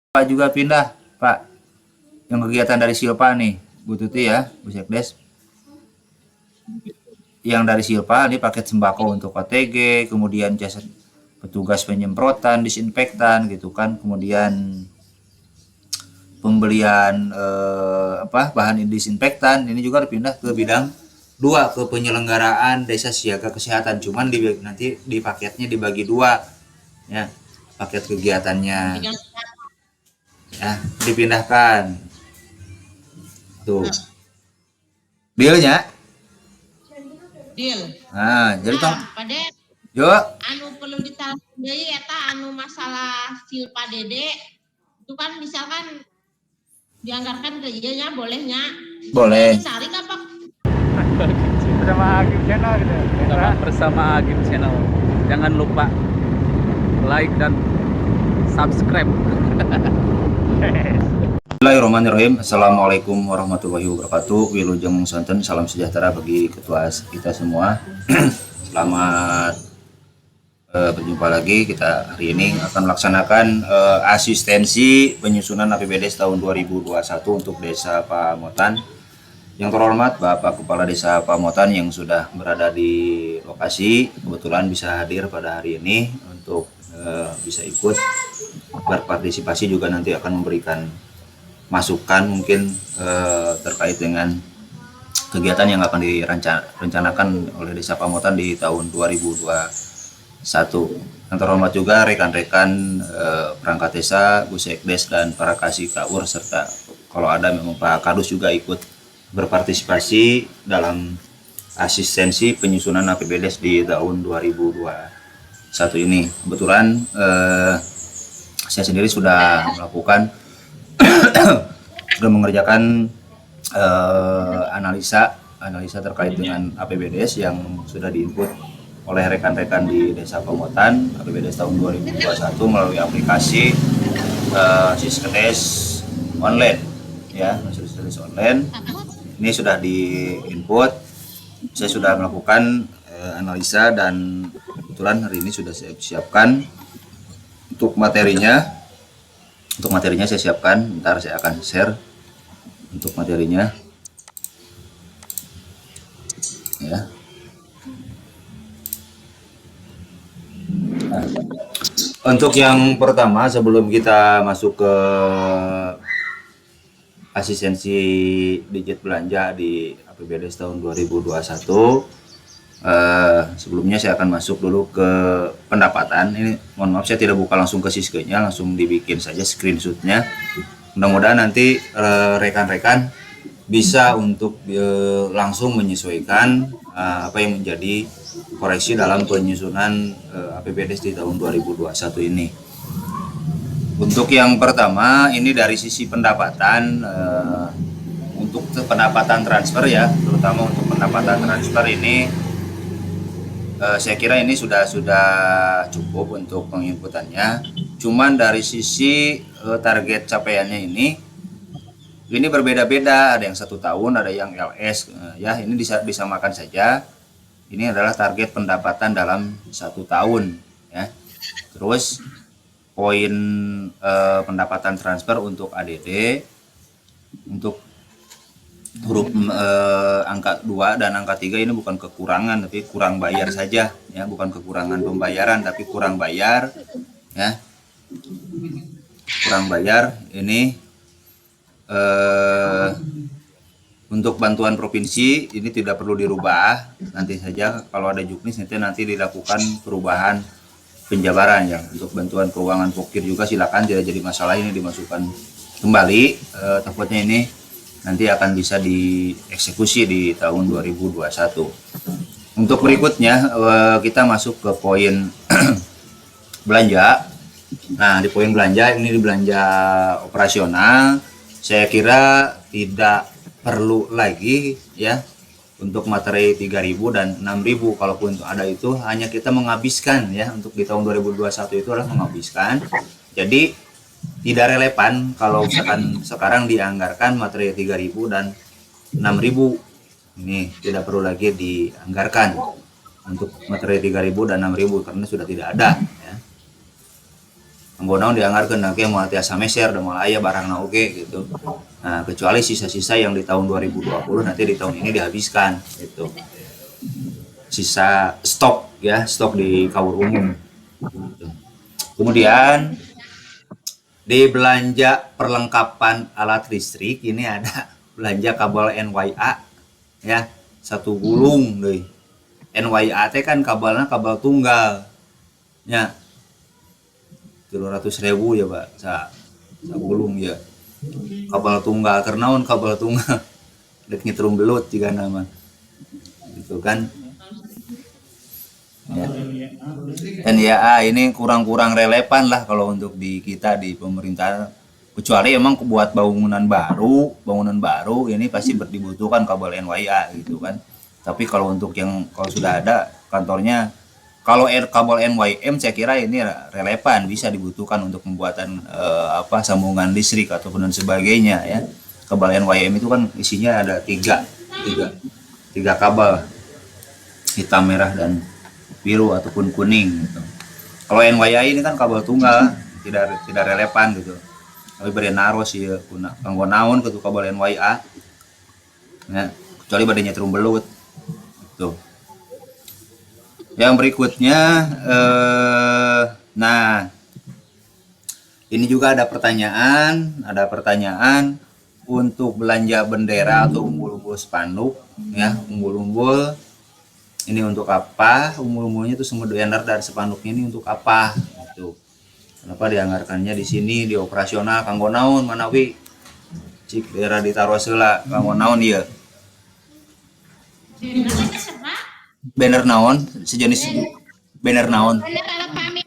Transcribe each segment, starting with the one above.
Pak juga pindah, Pak. Yang kegiatan dari Silpa nih, Bu Tuti ya, Bu Sekdes. Yang dari Silpa ini paket sembako untuk OTG, kemudian jasa petugas penyemprotan, disinfektan gitu kan, kemudian pembelian bahan disinfektan ini juga dipindah ke bidang dua, ke penyelenggaraan desa siaga kesehatan. Cuman nanti di paketnya dibagi dua ya, paket kegiatannya ya dipindahkan tuh dealnya. Deal. Nah, jadi tong Pada yuk anu perlu ditanggung deui eta anu masalah Silpa Dede itu kan misalkan dianggarkan ke ieu bolehnya. boleh. Cari apa? Bersama Agim Channel gitu. Bersama Agim Channel. Jangan lupa like dan subscribe. Bismillahirrahmanirrahim. Assalamualaikum warahmatullahi wabarakatuh. Wilujeng Santen, salam sejahtera bagi ketua kita semua. Selamat berjumpa lagi. Kita hari ini akan melaksanakan asistensi penyusunan APBD tahun 2021 untuk Desa Pamotan. Yang terhormat Bapak Kepala Desa Pamotan yang sudah berada di lokasi, kebetulan bisa hadir pada hari ini untuk bisa ikut berpartisipasi, juga nanti akan memberikan masukan mungkin terkait dengan kegiatan yang akan direncanakan oleh Desa Pamotan di tahun 2021. Yang terhormat juga rekan-rekan perangkat desa, Bu Sekdes dan para kasih KUR, serta kalau ada memang Pak Kadus juga ikut berpartisipasi dalam asistensi penyusunan APBD di tahun 2021 ini. Kebetulan saya sendiri sudah melakukan sudah mengerjakan analisa terkait dengan APBDes yang sudah diinput oleh rekan-rekan di Desa Pamotan APBDes tahun 2021 melalui aplikasi Siskedes online ya, Siskedes online. Ini sudah diinput, saya sudah melakukan analisa dan kebetulan hari ini sudah saya siapkan untuk materinya. Untuk materinya saya siapkan, ntar saya akan share untuk materinya ya. Nah, untuk yang pertama sebelum kita masuk ke asistensi digit belanja di APBD tahun 2021, sebelumnya saya akan masuk dulu ke pendapatan. Ini mohon maaf saya tidak buka langsung ke Siskenya, langsung dibikin saja screenshotnya. Mudah-mudahan nanti rekan-rekan bisa untuk langsung menyesuaikan apa yang menjadi koreksi dalam penyusunan APBD di tahun 2021 ini. Untuk yang pertama ini dari sisi pendapatan, untuk pendapatan transfer ya, terutama untuk pendapatan transfer ini saya kira ini sudah cukup untuk penginputannya. Cuman dari sisi target capaiannya ini berbeda-beda. Ada yang 1 tahun, ada yang LS ya. Ini disamakan saja. Ini adalah target pendapatan dalam 1 tahun ya. Terus poin pendapatan transfer untuk ADD untuk huruf angka 2 dan angka 3 ini bukan kekurangan tapi kurang bayar saja ya, bukan kekurangan pembayaran tapi kurang bayar ya. Kurang bayar ini untuk bantuan provinsi ini tidak perlu dirubah, nanti saja kalau ada juknis nanti dilakukan perubahan penjabaran ya. Untuk bantuan keuangan pokir juga silakan, tidak jadi masalah, ini dimasukkan kembali, takutnya ini nanti akan bisa dieksekusi di tahun 2021. Untuk berikutnya kita masuk ke poin belanja. Nah, di poin belanja ini di belanja operasional, saya kira tidak perlu lagi ya untuk materi 3.000 dan 6.000. Kalaupun ada itu hanya kita menghabiskan ya, untuk di tahun 2021 itu adalah menghabiskan. Jadi tidak relevan kalau misalkan sekarang dianggarkan materi 3.000 dan 6.000. Ini tidak perlu lagi dianggarkan untuk materi 3.000 dan 6.000 karena sudah tidak ada ya. kanggo naon dianggarkeun na ge moal tiasa meser da moal aya barangna oge gitu. Nah, kecuali sisa-sisa yang di tahun 2020 nanti di tahun ini dihabiskan gitu. Sisa stok ya, stok di Kaur Umum. Gitu. Kemudian di belanja perlengkapan alat listrik ini ada belanja kabel NYA ya, 1 gulung deh. NYA teh kan kabelnya kabel tunggal ya, 300.000 ya Pak, sa gulung ya. Kabel tunggal kernaon kabel tunggal dek nyetrum belut juga nama gitu kan ya. NYA ini kurang-kurang relevan lah kalau untuk di kita di pemerintahan, kecuali emang buat bangunan baru ini pasti dibutuhkan kabel NYA gitu kan. Tapi kalau untuk yang kalau sudah ada kantornya, kalau kabel NYM saya kira ini relevan, bisa dibutuhkan untuk pembuatan sambungan listrik ataupun dan sebagainya ya. Kabel NYM itu kan isinya ada tiga kabel, hitam, merah, dan biru ataupun kuning gitu. Kalau NYA ini kan kabel tunggal, tidak relevan gitu. Tapi bade naros ya kanggo naon ke kabel NYA. Ya, kecuali bade nyetrum belut. Tuh. Yang berikutnya nah ini juga ada pertanyaan untuk belanja bendera atau umbul-umbul spanduk ya, umbul-umbul ini untuk apa? Umbul-umbulnya itu semua banner dan spanduknya ini untuk apa? Gitu. Kenapa dianggarkannya di sini di operasional kanggo naon manawi cik daerah ditaruh heula kanggo naon ieu? Banner naon sejenis banner naon? Bener kalau kami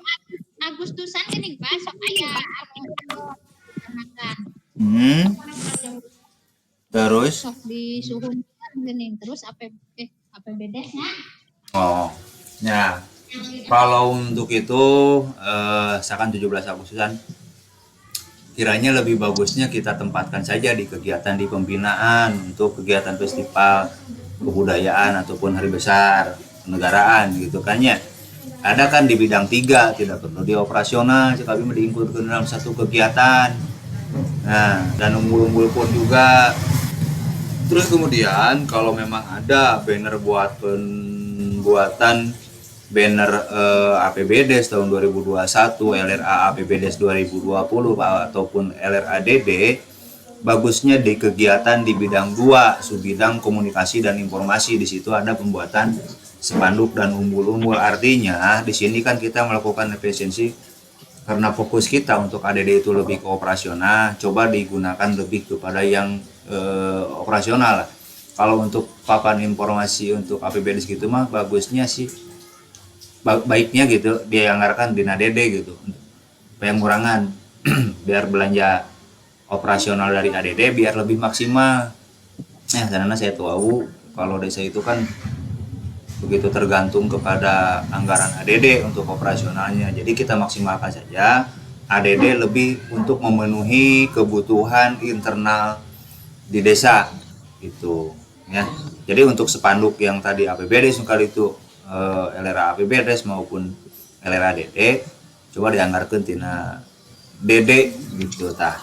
Agustusan gini Pak, sok aya artikel. Terus Sok disuruh gini terus APBD-nya. oh ya, kalau untuk itu misalkan 17 Agustusan kiranya lebih bagusnya kita tempatkan saja di kegiatan di pembinaan untuk kegiatan festival kebudayaan ataupun hari besar kenegaraan gitu kan ya. Ada kan di bidang 3, tidak perlu di operasional, tapi diinkludkan dalam satu kegiatan. Nah, dan umbul-umbul pun juga. Terus kemudian kalau memang ada banner buat pembuatan banner APBD tahun 2021, LRA APBD 2020 ataupun LRADD, bagusnya di kegiatan di bidang 2, subbidang komunikasi dan informasi. Di situ ada pembuatan spanduk dan umbul-umbul. Artinya di sini kan kita melakukan efisiensi karena fokus kita untuk ADD itu lebih ke operasional, coba digunakan lebih kepada yang operasional. Kalau untuk papan informasi untuk APBD gitu mah bagusnya sih baiknya gitu dianggarkan di NADD gitu, pengurangan biar belanja operasional dari ADD biar lebih maksimal. Karena saya tahu kalau desa itu kan begitu tergantung kepada anggaran ADD untuk operasionalnya. Jadi kita maksimalkan saja ADD lebih untuk memenuhi kebutuhan internal di desa itu ya. Jadi untuk spanduk yang tadi APBD sekali itu LRA APBD maupun LRA DD coba dianggarkan tina DD gitu tah.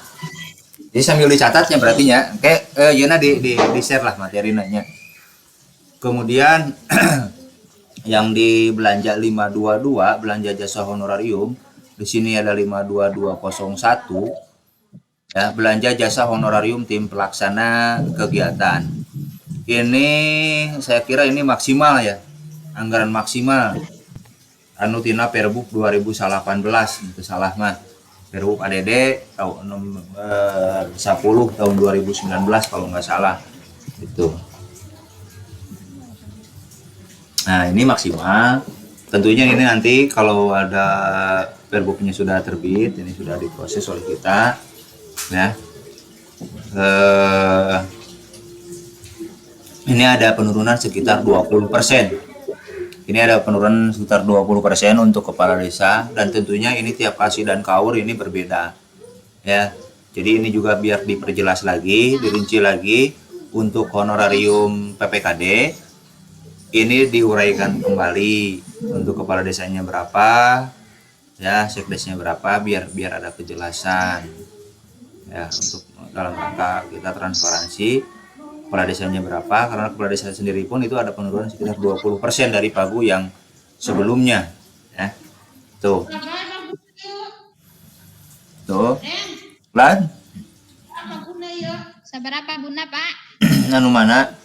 Jadi sambil dicatatnya berarti ya, kayak Yana di share lah materinya. Kemudian yang di belanja 522 belanja jasa honorarium, di sini ada 52201 ya, belanja jasa honorarium tim pelaksana kegiatan. Ini saya kira ini maksimal ya, anggaran maksimal anu tina Perbuk 2018 itu salah mah. Perbuk ADD tahun 10 tahun 2019 kalau nggak salah itu. Nah ini maksimal. Tentunya ini nanti kalau ada Perbuknya sudah terbit, ini sudah diproses oleh kita ya. Ini ada penurunan sekitar 20%. Ini ada penurunan sekitar 20% untuk kepala desa, dan tentunya ini tiap kasih dan kaur ini berbeda ya. Jadi ini juga biar diperjelas lagi, dirinci lagi. Untuk honorarium PPKD ini diuraikan kembali untuk kepala desanya berapa, ya sekdesnya berapa, biar ada kejelasan ya, untuk dalam rangka kita transparansi. Kepala desanya berapa, karena kepala desa sendiri pun itu ada penurunan sekitar 20% dari pagu yang sebelumnya ya. Tuh lan Seberapa guna Pak? anu mana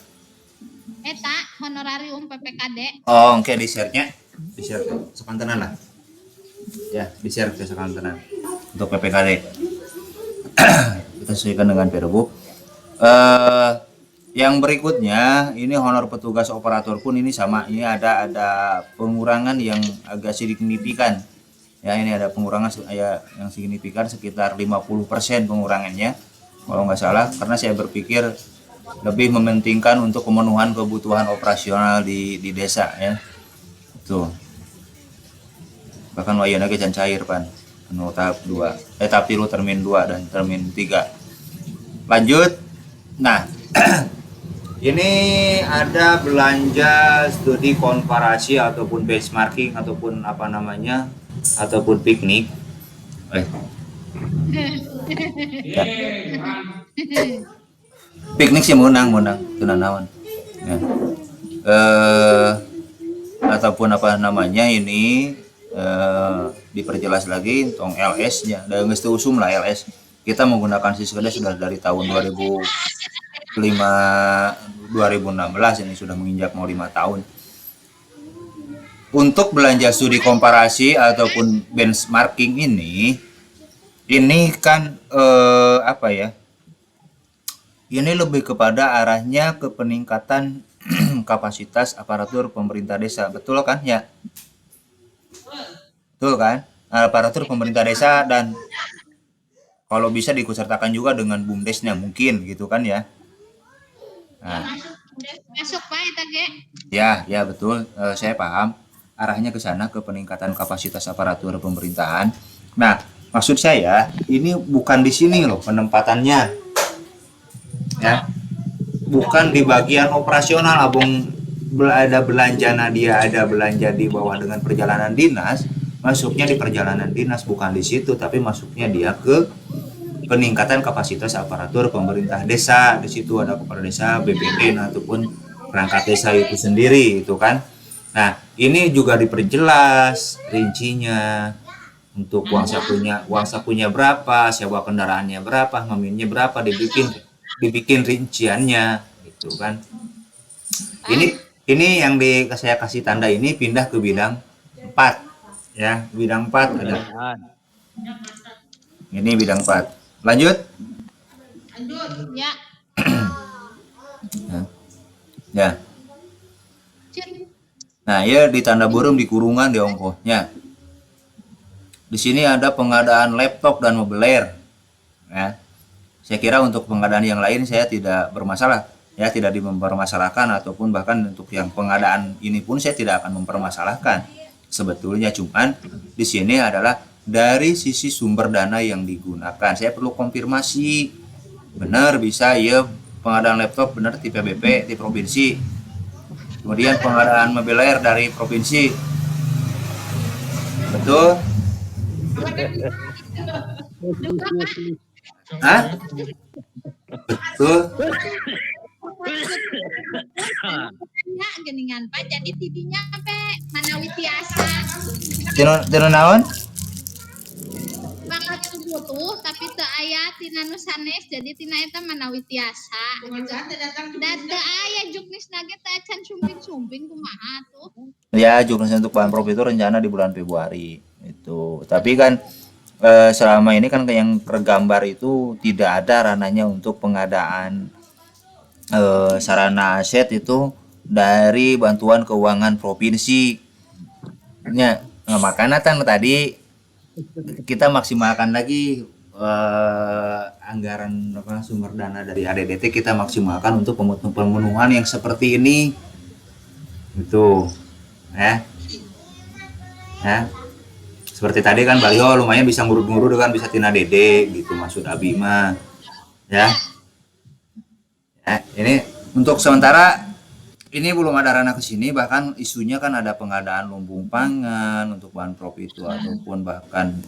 Eta honorarium PPKD. oh oke, di share sekantenan lah ya, di share ke sekantenan untuk PPKD. Kita sesuaikan dengan Perbu. Yang berikutnya ini honor petugas operator pun ini sama, ini ada pengurangan yang agak signifikan ya. Ini ada pengurangan yang signifikan sekitar 50% pengurangannya kalau nggak salah, karena saya berpikir lebih mementingkan untuk pemenuhan kebutuhan operasional di desa ya. Tuh bahkan wayana ke cair pan tahap 2 tahap 3 termin 2 dan termin 3. Lanjut. Nah ini ada belanja studi komparasi ataupun benchmarking ataupun apa namanya, ataupun piknik. Ya. Piknik sih menang tunanawan ya. Ataupun apa namanya ini diperjelas lagi tentang LS nya, dan geus teu usum lah LS. Kita menggunakan Siskeda sudah dari tahun 2016, ini sudah menginjak mau 5 tahun. Untuk belanja studi komparasi ataupun benchmarking ini kan apa ya? Ini lebih kepada arahnya ke peningkatan kapasitas aparatur pemerintah desa, betul kan ya? Betul kan? Aparatur pemerintah desa, dan kalau bisa diikutsertakan juga dengan BUMDesnya mungkin gitu kan ya. Nah, Masuk Pak eta ge. ya betul, saya paham arahnya ke sana, ke peningkatan kapasitas aparatur pemerintahan. Nah, maksud saya ini bukan di sini loh penempatannya, ya, bukan di bagian operasional. Abang ada belanja Nadia, ada belanja di bawah dengan perjalanan dinas, masuknya di perjalanan dinas, bukan di situ, tapi masuknya dia ke peningkatan kapasitas aparatur pemerintah desa. Di situ ada kepala desa, BPD ataupun perangkat desa itu sendiri itu kan. Nah, ini juga diperjelas rincinya untuk uang sakunya berapa, sewa kendaraannya berapa, ngaminnya berapa, dibikin rinciannya gitu kan. Ini yang saya kasih tanda ini pindah ke bidang 4 ya, bidang 4 ada. Ini bidang 4. Lanjut. Ya. Ya. Nah, ya di tanda burung di kurungan di ongkohnya. Di sini ada pengadaan laptop dan mobiler. Ya. Saya kira untuk pengadaan yang lain saya tidak bermasalah, ya, tidak dipermasalahkan, ataupun bahkan untuk yang pengadaan ini pun saya tidak akan mempermasalahkan. Sebetulnya cuman di sini adalah dari sisi sumber dana yang digunakan. Saya perlu konfirmasi benar bisa ya pengadaan laptop benar tipe BP di provinsi. Kemudian pengadaan mobiler dari provinsi. Betul? Hah? Betul? Ya, geningan Pak, jadi tidinya Pak manawi tiasa. Tino naon? Banget butuh tapi teu aya tina nu sanes, jadi tina eta manawi tiasa gitu. Dan teu aya juknisna ge teh acan sumping-sumping kumaha tuh. Ya, juknis untuk Pemprov itu rencana di bulan Februari itu. Tapi kan selama ini kan yang tergambar itu tidak ada ranahnya untuk pengadaan sarana aset itu dari bantuan keuangan provinsi. Nah, makanya kan tadi kita maksimalkan lagi anggaran sumber dana dari ADDT, kita maksimalkan untuk pemenuhan yang seperti ini itu ya. Seperti tadi kan baliho lumayan bisa ngurut-ngurut kan, bisa tina dede gitu maksud Abi mah ya. Ini untuk sementara ini belum ada ranah ke sini, bahkan isunya kan ada pengadaan lumbung pangan untuk bahan prop itu ataupun bahkan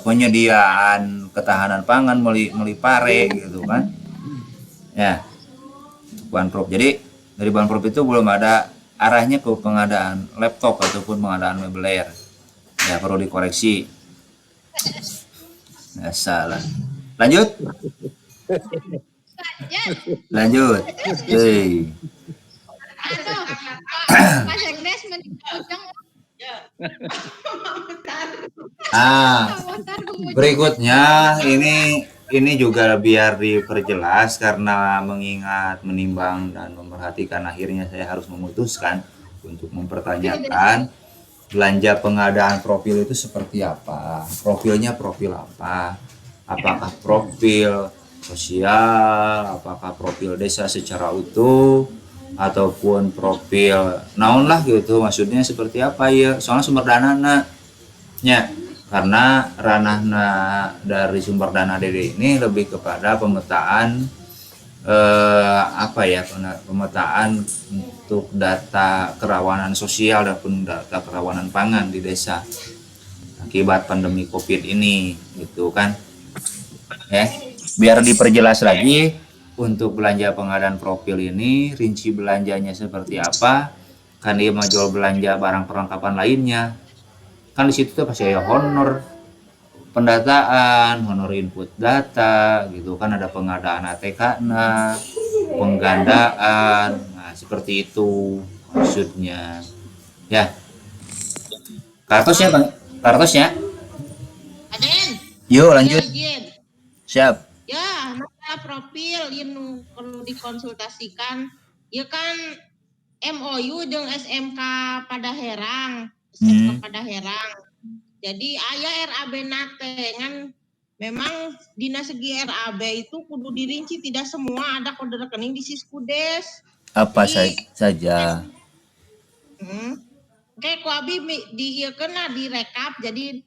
penyediaan ketahanan pangan melalui pare gitu kan. Ya, bahan prop. Jadi dari bahan prop itu belum ada arahnya ke pengadaan laptop ataupun pengadaan meubiler. Ya, perlu dikoreksi. Nggak salah. Lanjut. Lanjut. Hey. Aduh, Pak Sekdes menunjang Berikutnya ini juga biar diperjelas karena mengingat, menimbang dan memperhatikan, akhirnya saya harus memutuskan untuk mempertanyakan belanja pengadaan profil itu seperti apa. Profilnya profil apa? Apakah profil sosial, apakah profil desa secara utuh, ataupun profil naon lah gitu, maksudnya seperti apa ya, soalnya sumber dana nya karena ranahna dari sumber dana DD ini lebih kepada pemetaan pemetaan untuk data kerawanan sosial dan data kerawanan pangan di desa akibat pandemi COVID ini gitu kan ya. Biar diperjelas lagi, untuk belanja pengadaan profil ini rinci belanjanya seperti apa, kan dia mau jual belanja barang perlengkapan lainnya kan di situ tuh pasti ada honor pendataan, honor input data gitu kan, ada pengadaan ATK penggandaan, nah seperti itu maksudnya ya. Kartusnya bang, kartusnya Aden. yuk lanjut. Siap. Ya, masalah profil yang perlu dikonsultasikan. Ya kan MOU dengan SMK pada Herang, pada Herang. Jadi ayah RAB nate kan memang dina segi RAB itu kudu dirinci, tidak semua ada kode rekening di Siskudes. Apa saja? Kayak ku abi di ieu kena direkap, jadi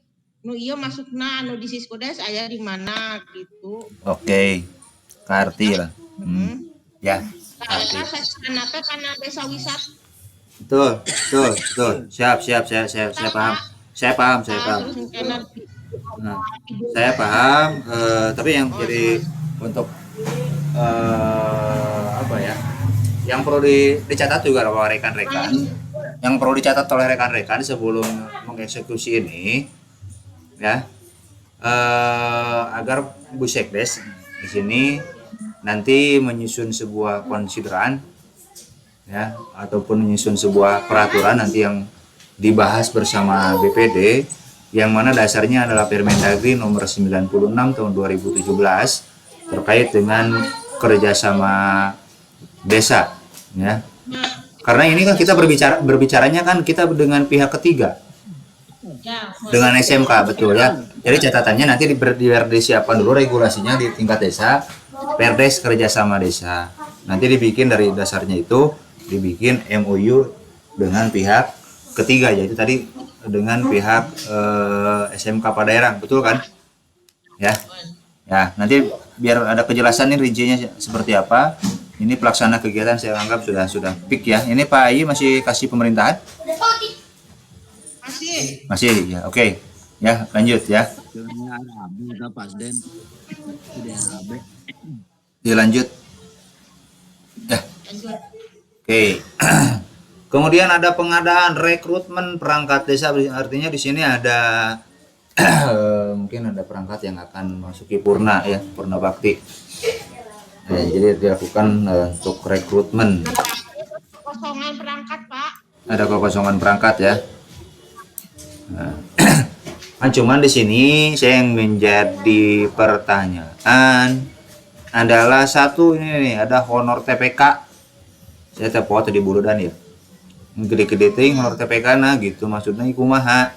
nu iya masukna anu di Siskudes aya di mana gitu. Oke. Karti lah. Ya. Karena saya karena desa wisata. Betul. Siap. Saya paham. Nah, saya paham. Tapi yang jadi untuk apa ya? Yang perlu dicatat juga oleh rekan-rekan. Yang perlu dicatat oleh rekan-rekan sebelum mengeksekusi ini, ya, agar Bu Sekdes di sini nanti menyusun sebuah konsideran, ya, ataupun menyusun sebuah peraturan nanti yang dibahas bersama BPD, yang mana dasarnya adalah Permendagri nomor 96 tahun 2017 terkait dengan kerjasama desa, ya. Karena ini kan kita berbicaranya kan kita dengan pihak ketiga, dengan SMK, betul ya. Jadi catatannya nanti biar disiapkan dulu regulasinya di tingkat desa, Perdes kerjasama desa. Nanti dibikin dari dasarnya itu dibikin MOU dengan pihak ketiga, yaitu tadi dengan pihak SMK Padaerang, betul kan? Ya, nanti biar ada kejelasan nih rincinya seperti apa. Ini pelaksana kegiatan saya anggap sudah peak ya. Ini Pak Ayi masih kasih pemerintahan? Masih ya, oke. Ya, lanjut ya. Dilanjut. Ya. Oke. Kemudian ada pengadaan rekrutmen perangkat desa, artinya di sini ada mungkin ada perangkat yang akan masuki purna ya, purna bakti. Jadi dilakukan untuk rekrutmen. Kosongan perangkat, Pak. Ada kekosongan perangkat ya. Nah, kan cuman di sini saya yang menjadi pertanyaan adalah satu ini nih, ada honor TPK. Saya tepo di Buludan ya. Gede-gede ting honor TPK nah gitu, maksudnya kumaha?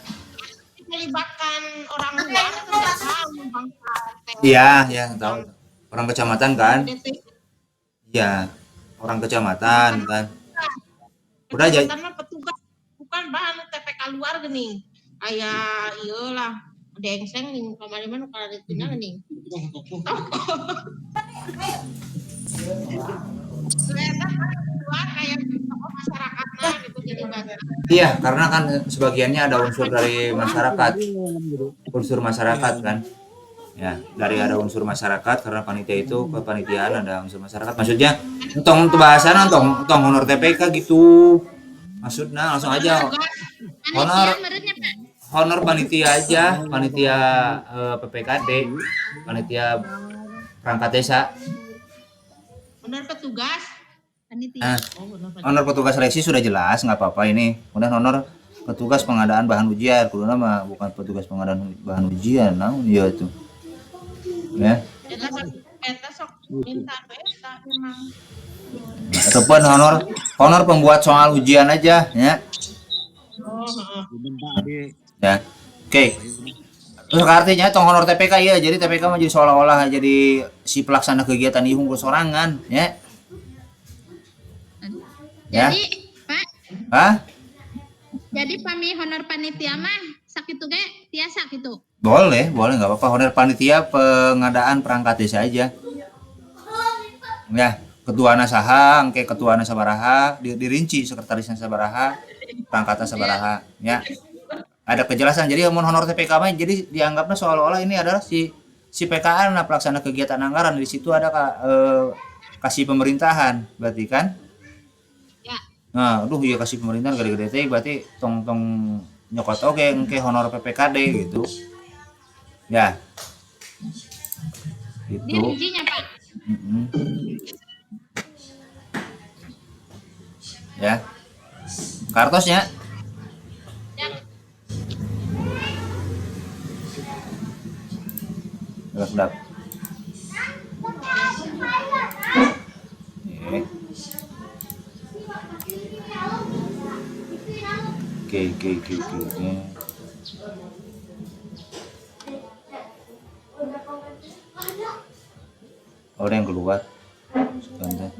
Melibatkan orang luar tidak tahu bangsa. Iya, tahu. Orang kecamatan kan? Iya, orang kecamatan kan. Udah aja. Karena petugas bukan bahan TPK luar geuning. Aya ieu lah dengseng nih kamari mah kalau ditina geuning. Ternyata luar kayak jadi bagus. Iya, karena kan sebagiannya ada unsur dari masyarakat, unsur masyarakat kan. Ya, dari ada unsur masyarakat karena panitia itu kepanitiaan ada unsur masyarakat. Maksudnya, entong bahasan entong honor TPK gitu. Maksudnya langsung aja honor Menurutnya Pak. honor panitia aja, panitia PPKD, panitia perangkat desa. Benar petugas panitia. Nah, Oh, benar petugas. honor petugas seleksi sudah jelas, nggak apa-apa ini. Kemudian honor petugas pengadaan bahan ujian, kudu nama bukan petugas pengadaan bahan ujian, namun ya itu. Ya. Eta sok minta beta memang. Ataupun honor pembuat soal ujian aja, ya. Oh, heeh. Ya. Oke. Terus artinya tong honor TPK ya, jadi TPK mah jadi seolah-olah jadi si pelaksana kegiatan ihung sorangan, ya. Ya. Jadi Pak, Hah? jadi pami honor panitia mah sakitu ge tiasa gitu. Boleh, nggak apa-apa. Honor panitia pengadaan perangkat desa aja. Ya, ketua saha, engke ketua sabaraha, dirinci sekretarisnya sabaraha, perangkatnya sabaraha, ya. Ada kejelasan. Jadi honor TPK mah jadi dianggapnya seolah-olah ini adalah si PKA nah, pelaksana kegiatan anggaran. Di situ ada kasih pemerintahan, berarti kan? Ya. Nah, aduh iya kasih pemerintahan gede-gede teh berarti tong nyokot oke engke honor PPKD gitu. Ya. Gitu. Dirincinya Pak. Mm-mm. Ya. Kartosnya. Ya. Sedap. Oke. Orang yang keluar. Sebentar.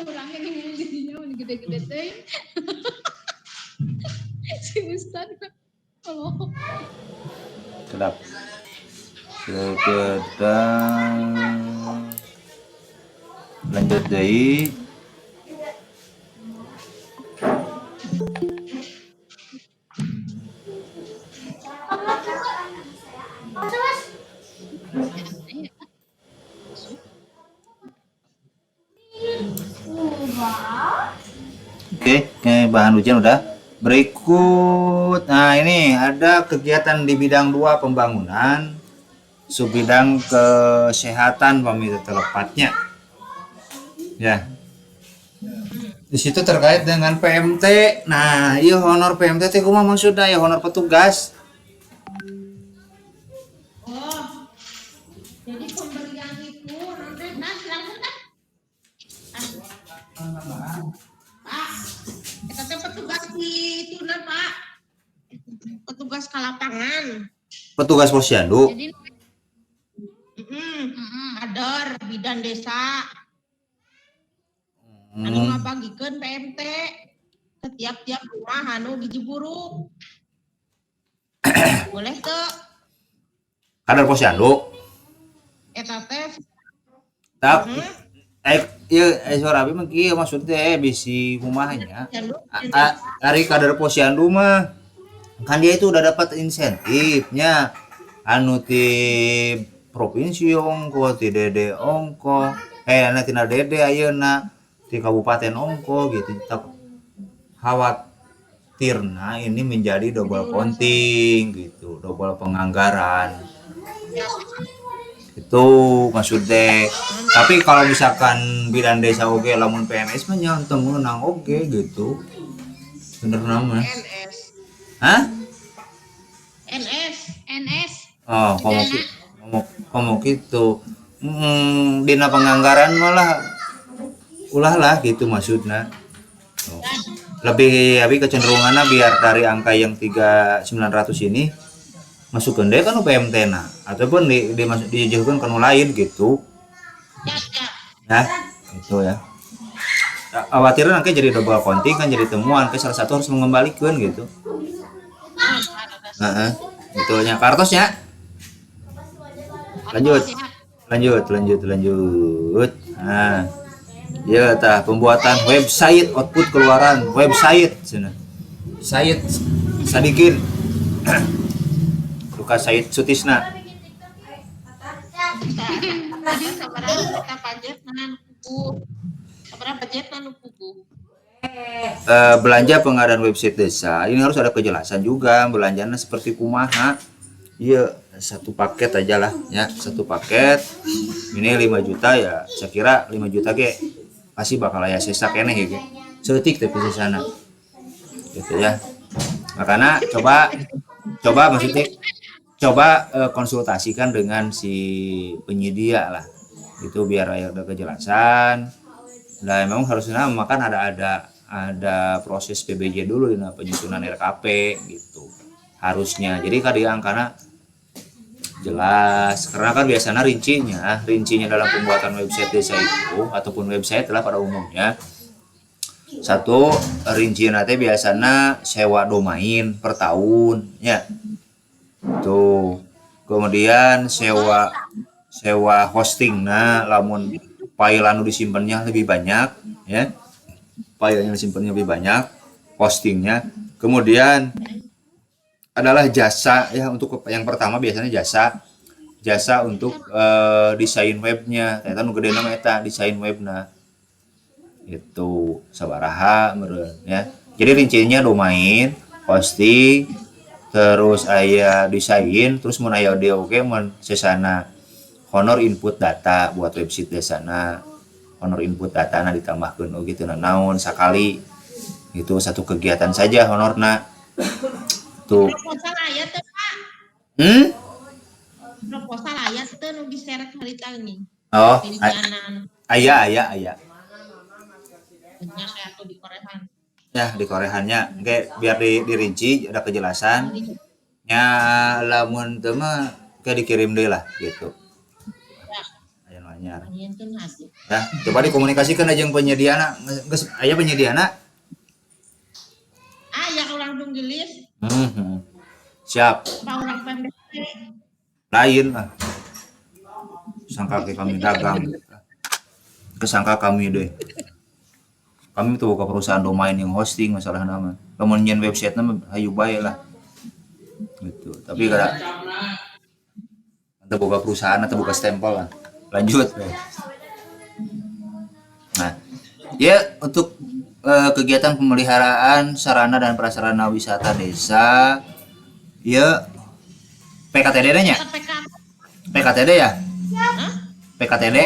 Orangnya ngomong didinya mun gede-gede teh. Si Ustad. Oh. Sedap. Sedang lanjut dari Oke, bahan ujian udah. Berikut, nah ini ada kegiatan di bidang 2 pembangunan, subbidang kesehatan pemirsa telepatnya. Ya. Di situ terkait dengan PMT. Nah, iya honor PMT teh kumaha maksudna ya honor petugas. Oh. Jadi pemberian itu nanti Langsung dah. Pak, kita teh petugas di itu nah, Pak. Petugas ke lapangan. Petugas posyandu. Jadi Kader bidan desa. Anu ngabagikeun PMT setiap tiap rumah anu biji buruk. Boleh tuh Kader posyandu. eta teh. Tak ieu suara abi mah kieu maksudnya bisi kumahanya. Ari kader posyandu mah kan dia itu udah dapat insentifnya anu ti provinsi ongko ti dede ongko anu tina dede ayeuna di kabupaten ongko gitu. Khawatirna ini menjadi double counting gitu, double penganggaran itu maksudnya. Tapi kalau misalkan bidan desa oke lamun PNS mah nyanteng menang oke gitu, bener nama. NS. Hah? NS. Oh, komo gitu. Dina penganggaran malah ulah lah gitu maksudnya. Oh. Lebih kecenderungannya biar dari angka yang 3.900 ini masuk deh kan PMT na ataupun dijauhkan ke lain gitu. Ya, itu ya. Khawatirnya nanti jadi double counting kan jadi temuan ke salah satu harus mengembalikan gitu. Itu nya kartosnya. Lanjut. Lanjut. Nah, ya tah pembuatan website, output keluaran website cenah. Said Sadikin. Luka Said Sutisna. Tadi sabaraha kita budgetna nu kubu. Sabaraha budgetna nu kubu. Belanja pengadaan website desa ini harus ada kejelasan juga belanjanya seperti kumaha. Iya, satu paket aja lah ya, satu paket ini 5 juta ya, saya kira 5 juta ge pasti bakal aya sesa keneh gitu. Seutik tapi di sana. Gitu ya. Makanya coba maksudnya konsultasikan dengan si penyedia lah. Itu biar ada kejelasan. Nah, memang harusnya makan ada proses PBJ dulu di penyusunan RKP gitu. Harusnya. Jadi karena jelas karena kan biasanya rincinya dalam pembuatan website desa itu ataupun website lah pada umumnya satu rincian nanti biasanya sewa domain per tahun ya tuh, kemudian sewa hosting, nah lamun file anu disimpannya lebih banyak ya, file yang disimpannya lebih banyak, hostingnya, kemudian adalah jasa ya, untuk yang pertama biasanya jasa untuk desain webnya, ternyata nu gede nama eta desain webnya itu sabaraha meureun ya. Jadi rinciannya domain, hosting, terus aya desain, terus mun aya audio oke mun sesana honor input data buat website desana, honor input data na ditambahkeun gitu naon sakali itu satu kegiatan saja honorna tuh. Proposal aya teh Pak. Proposal aya teh nu di-share ka harita geuning. Oh, Pilihanan aya. nya saya tuh di korehan. Ya di korehannya kayak biar dirinci ada kejelasan nya, lamun teu mah kayak dikirim deui lah gitu. Aya nu anyar. Nyentuh hati. Ya, coba dikomunikasikan aja yang penyediaana. Geus aya penyediaana? Aya urang tong gelis, Siap. Pak urang PMDT. Lain lah. Sangka ke kami dagang. Kesangka kami deh. Kami tuh buka perusahaan domain yang hosting masalah nama. Kemudian website nama hayu bae lah. Gitu. Tapi kada kita buka perusahaan atau buka stempel lah. Lanjut. Nah, ya untuk kegiatan pemeliharaan sarana dan prasarana wisata desa, ya PKTD-nya? PKTD ya? Hah? PKTD?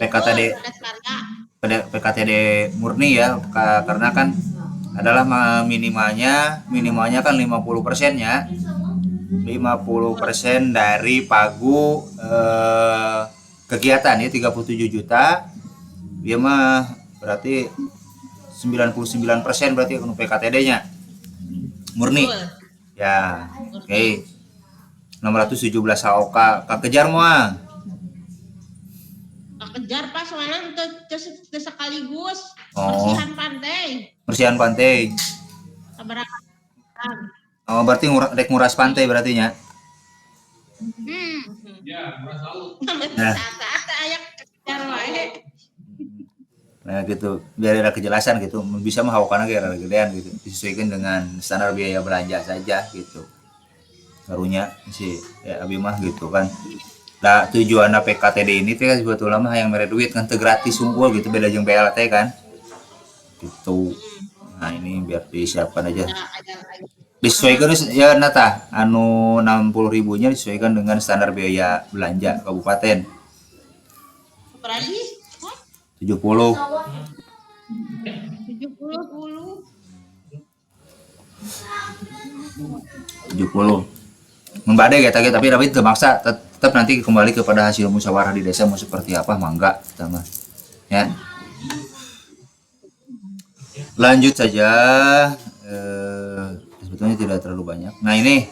PKTD. PKTD murni ya, karena kan adalah minimalnya kan 50% ya. 50% dari pagu kegiatan ya 37 juta. Dia mah berarti 99% berarti untuk PKTD-nya murni. Ya. Oke. 617 HOK kejar moal. Kejar Pak soalnya teu sekaligus Oh. Bersihan pantai. Sabaraha? Oh, berarti nguras pantai berarti nya. Nah. Saat aya kejar wae. Nah gitu, biar ada kejelasan gitu, bisa mah hawakana ge rada gedean gitu, disesuaikan dengan standar biaya belanja saja gitu. Barunya si ya abi mah gitu kan. Nah tujuan PKTD ini teh sebetulnya mah yang mere duit kan teu gratis unggul gitu, beda jeung BLT kan. Gitu. Nah ini biar disiapkan aja. Disesuaikan ya nata anu 60.000-nya disesuaikan dengan standar biaya belanja kabupaten. Berarti 70. 70. Membadai ya tapi termaksa tetap nanti kembali kepada hasil musyawarah di desa mau seperti apa mangga sama ya. Lanjut saja, sebetulnya tidak terlalu banyak. Nah ini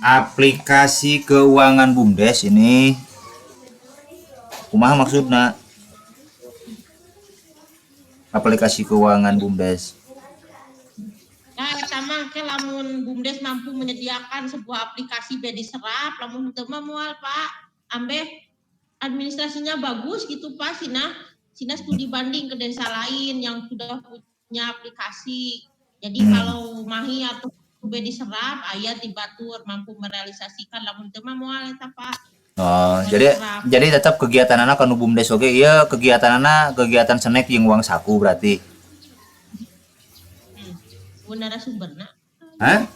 aplikasi keuangan BUMDes ini kumaha maksudna? Aplikasi keuangan BUMDes Nah, sama ke lamun BUMDes mampu menyediakan sebuah aplikasi bedi serap, lamun teu mah moal Pak, ambeh administrasinya bagus gitu Pak, Sina studi banding ke desa lain yang sudah punya aplikasi. Jadi kalau mahi atau bedi serap, aya di Batur mampu merealisasikan lamun teu mah moal eta Pak. Oh, Bedi jadi serap. tetap kegiatan anak anu BUMDes oge ieu kegiatan anak kegiatan snack jeung uang saku berarti. Narasumberna. Hah?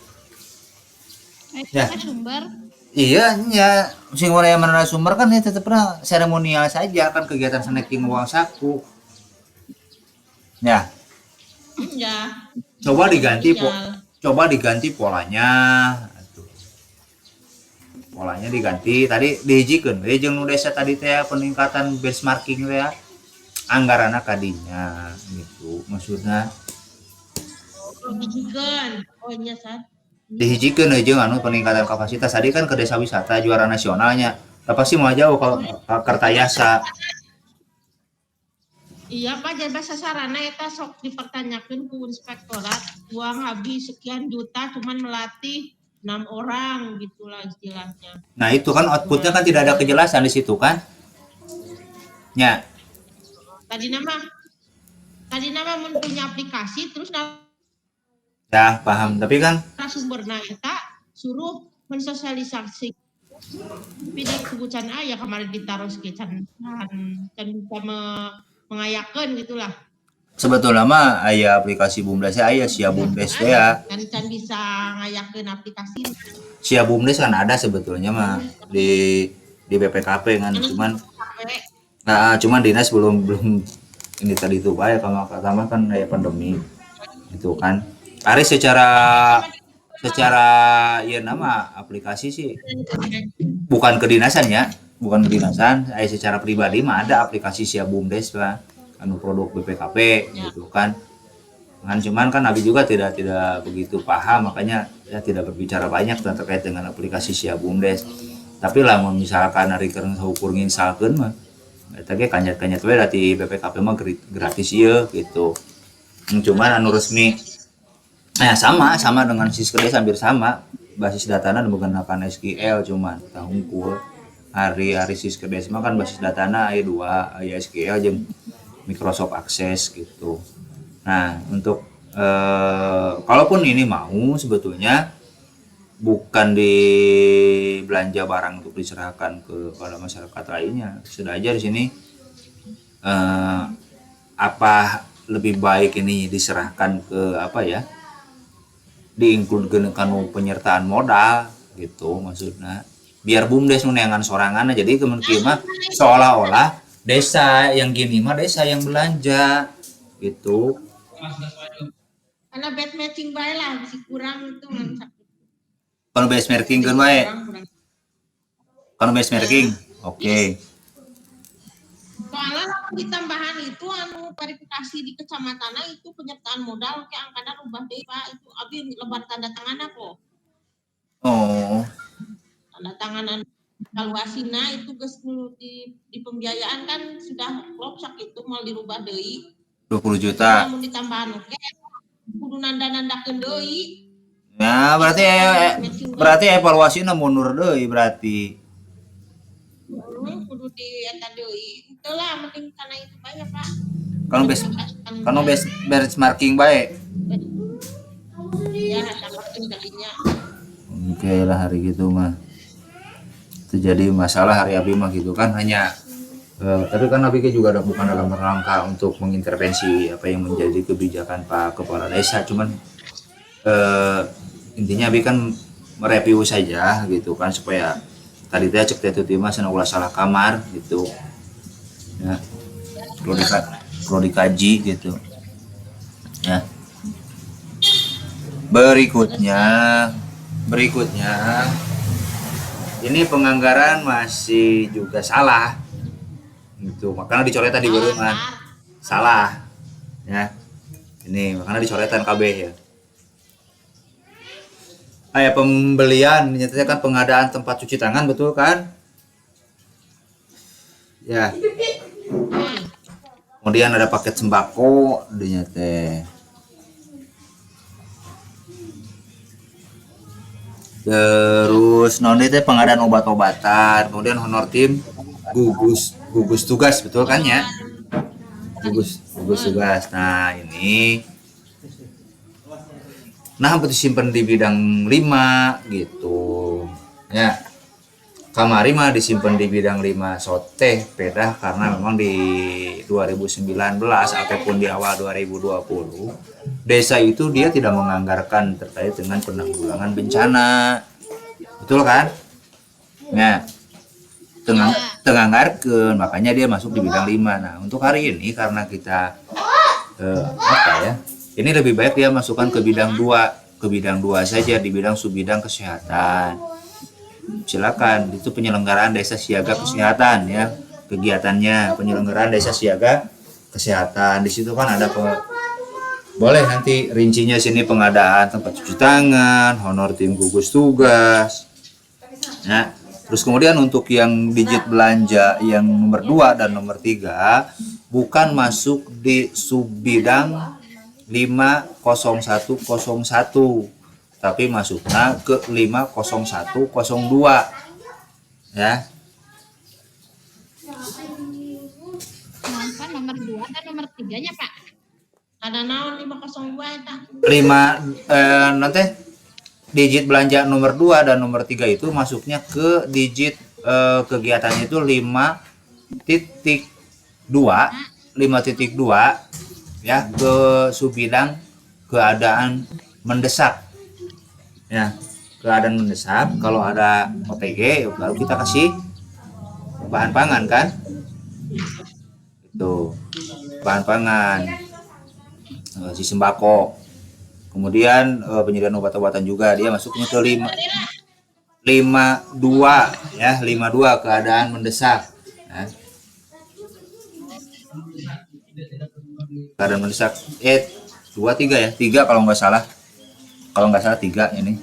Ya. Sumber. Iya, nya sing aya narasumber kan ya tetep seremonial saja kan kegiatan snack jeung uang saku. Ya, Ya. coba diganti Tinggal. polanya. Atuh. Polanya diganti tadi dihijikeun we jeung nu desa tadi teh peningkatan benchmarking teh anggaranna kadinya gitu maksudna. Dijikan. Oh nya Sat. Dihijikeun jeung anu peningkatan kapasitas tadi kan ke desa wisata juara nasionalnya. Tapi sih mau jauh kalau Kertayasa. Iya Pak, jadi sarana eta sok dipertanyakan ku inspektorat, uang habis sekian juta cuman melatih 6 orang gitulah istilahnya. Nah, itu kan outputnya kan tidak ada kejelasan di situ kan? Ya, Tadi nama punya aplikasi terus ya paham. Tapi kan sumberna eta suruh mensosialisasi. Tapi di kebucan aya kemarin ditaruh can mengayakeun gitulah. sebetulnya mah aya aplikasi BUMDes aya Sia BUMDes teh ya. Can bisa ngayakeun aplikasi. Sia BUMDes kan ada sebetulnya mah di BPKP kan cuman dinas belum ini tadi itu Pak ya kalau pertama kan aya pandemi itu kan. Ari secara ya nama aplikasi sih bukan kedinasan ya, bukan kedinasan. Saya secara pribadi mah ada aplikasi Sia BUMDes Pak, anu produk BPKP gitu kan. Cuman kan Abi juga tidak begitu paham, makanya ya tidak berbicara banyak terkait dengan aplikasi Sia BUMDes. Tapi lah misalkan hari keur ukur nginsalkeun mah eta ge kanyat-kanyat we di BPKP mah gratis ieu gitu. Cuman anu resmi sama dengan Siskedes hampir sama. Basis datana menggunakan SQL cuman tahungkul. Hari Siskedes mah kan basis datana aya 2, aya SQL jeung Microsoft Access gitu. Nah, untuk kalaupun ini mau sebetulnya bukan di belanja barang untuk diserahkan kepada masyarakat lainnya. Sudah aja di sini apa lebih baik ini diserahkan ke apa ya? Diincludekeun kanu penyertaan modal gitu maksudnya. Biar BUMDes nu neangan sorangan jadi kemudian mah seolah-olah desa yang gini mah desa yang belanja gitu. Karena bad matching bae lah masih kurang itu Kalau benchmarking kan baik. Kalau benchmarking, oke. Soalnya ditambahan itu anu verifikasi di kecamatan itu penyertaan modal ke angkana rubah deui Pak, itu abi lebar tanda tangan kok. Oh. Tanda tanganan evaluasina itu geus di pembiayaan kan sudah klop sak itu mau dirubah deui. 20 juta. Namun ditambahan oke kudu nanda-nandakeun deui. Ya, berarti evaluasinya mundur deui berarti. Kudu di eta deui. Itulah mending kana itu bae Pak. Kalau benchmarking baik. Ya, dapatin tadinya. Oke lah hari gitu mah. Itu jadi masalah hari Abi mah gitu kan hanya tapi kan Abi juga bukan dalam rangka untuk mengintervensi apa yang menjadi kebijakan Pak Kepala Desa, cuman intinya Abi kan mereview saja gitu kan supaya tadi teh cek teh tuh mah ulah salah kamar gitu. Ya. Perlu dikaji gitu. Ya. Berikutnya ini penganggaran masih juga salah gitu, makanya dicoretan di beureungan salah ya. Ini makanya dicoretan KB ya. Kayak pembelian nyatanya kan pengadaan tempat cuci tangan betul kan ya. Kemudian ada paket sembako dinya teh Terus non teh pengadaan obat-obatan, kemudian honor tim gugus tugas, betul kan ya? Gugus tugas. Nah, ini nah disimpan di bidang 5 gitu. Ya. Kamari mah disimpan di bidang 5 soteh pedah karena memang di 2019 ataupun di awal 2020 desa itu dia tidak menganggarkan terkait dengan penanggulangan bencana. Betul kan? Nah, tenganggarkeun, makanya dia masuk di bidang 5. Nah, untuk hari ini karena kita apa ya? Ini lebih baik dia masukkan ke bidang 2, saja di bidang subbidang kesehatan. Silakan, itu penyelenggaraan desa siaga kesehatan ya, kegiatannya penyelenggaraan desa siaga kesehatan. Di situ kan ada boleh nanti rincinya sini pengadaan tempat cuci tangan, honor tim gugus tugas. Nah, terus kemudian untuk yang digit belanja yang nomor 2 dan nomor 3 bukan masuk di subbidang 50101, tapi masuknya ke 50102 ya. Kenapa nomor 2 dan nomor 3-nya, Pak? Ada naon 502 eta. 5 nanti digit belanja nomor 2 dan nomor 3 itu masuknya ke digit kegiatannya itu 5.2 ya, ke subbidang keadaan mendesak. Ya, keadaan mendesak kalau ada OTG baru kita kasih bahan pangan kan, itu bahan pangan, si sembako, kemudian penyediaan obat-obatan juga dia masuknya ke 52 ya, 52 keadaan mendesak ya. Keadaan mendesak 23 ya, 3 kalau nggak salah 3 ini.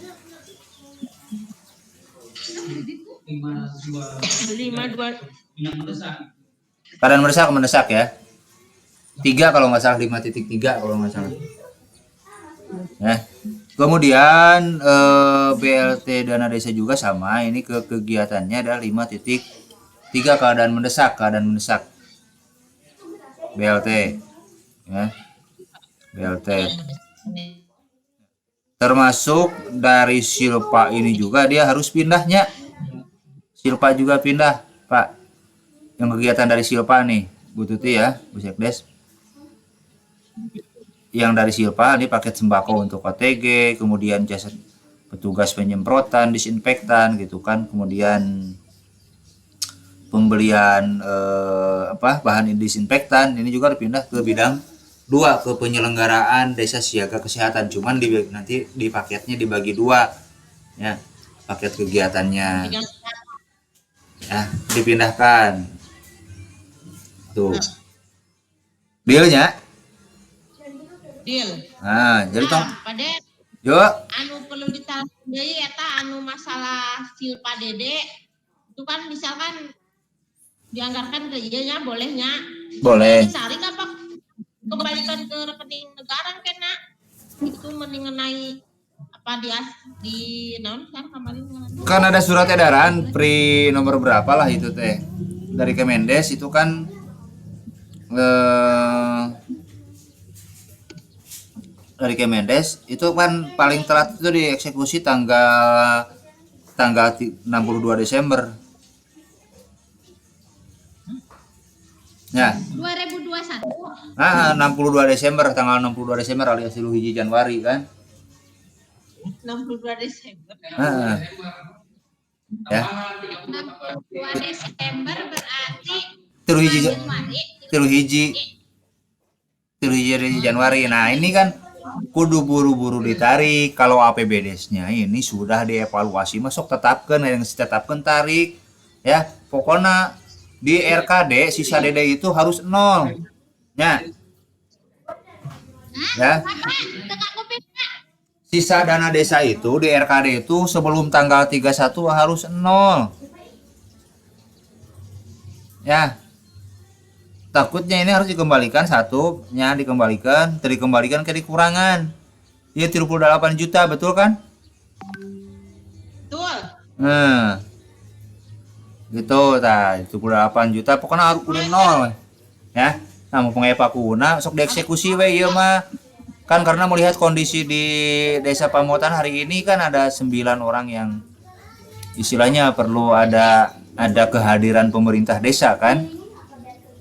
52 Keadaan mendesak ya. 3 kalau nggak salah, 5.3 kalau nggak salah. Ya. Kemudian BLT dana desa juga sama, ini ke kegiatannya adalah 5.3 keadaan mendesak BLT ya. BLT termasuk dari Silpa ini juga dia harus pindahnya. Silpa juga pindah, Pak. Yang kegiatan dari Silpa nih, Bu Tuti ya, Bu Sekdes. Yang dari Silpa ini paket sembako untuk OTG, kemudian jasa petugas penyemprotan, disinfektan gitu kan, kemudian pembelian bahan disinfektan ini juga dipindah ke bidang 2, ke penyelenggaraan desa siaga kesehatan. Cuman nanti di paketnya dibagi 2 ya, paket kegiatannya ya, dipindahkan tuh dealnya. Nah, jadi tong pada yuk anu perlu ditanya deui eta anu masalah Silpa Dede itu kan misalkan dianggarkan ke ieu bolehnya boleh dicari apa kembalikan ke rekening negara kena itu mengenai apa di naon kan kemarin kan ada surat edaran pri nomor berapa lah itu teh dari Kemendes itu kan dari Kemendes itu kan paling telat itu dieksekusi tanggal 62 Desember ya. 2021. Nah, 62 Desember, tanggal 62 Desember alias 1 Januari kan. 62 Desember. Ya. 62 Desember berarti 3 Januari. Nah, ini kan kudu buru-buru ditarik. Kalau APBDes-nya ini sudah dievaluasi, masuk tetapkan yang ditetapkan tarik ya. Pokoknya di RKD sisa DD itu harus 0 ya. Ya. Sisa dana desa itu di RKD itu sebelum tanggal 31 harus 0 ya. Takutnya ini harus dikembalikan satunya, dikembalikan ke dikurangan ya, 38 juta, betul kan Nah, gitu tah itu 8 juta pokoknya harus kudu nol ya. Nah mau pengepa kuna sok dieksekusi we ieu mah. Kan karena melihat kondisi di Desa Pamotan hari ini kan ada 9 orang yang istilahnya perlu ada kehadiran pemerintah desa kan.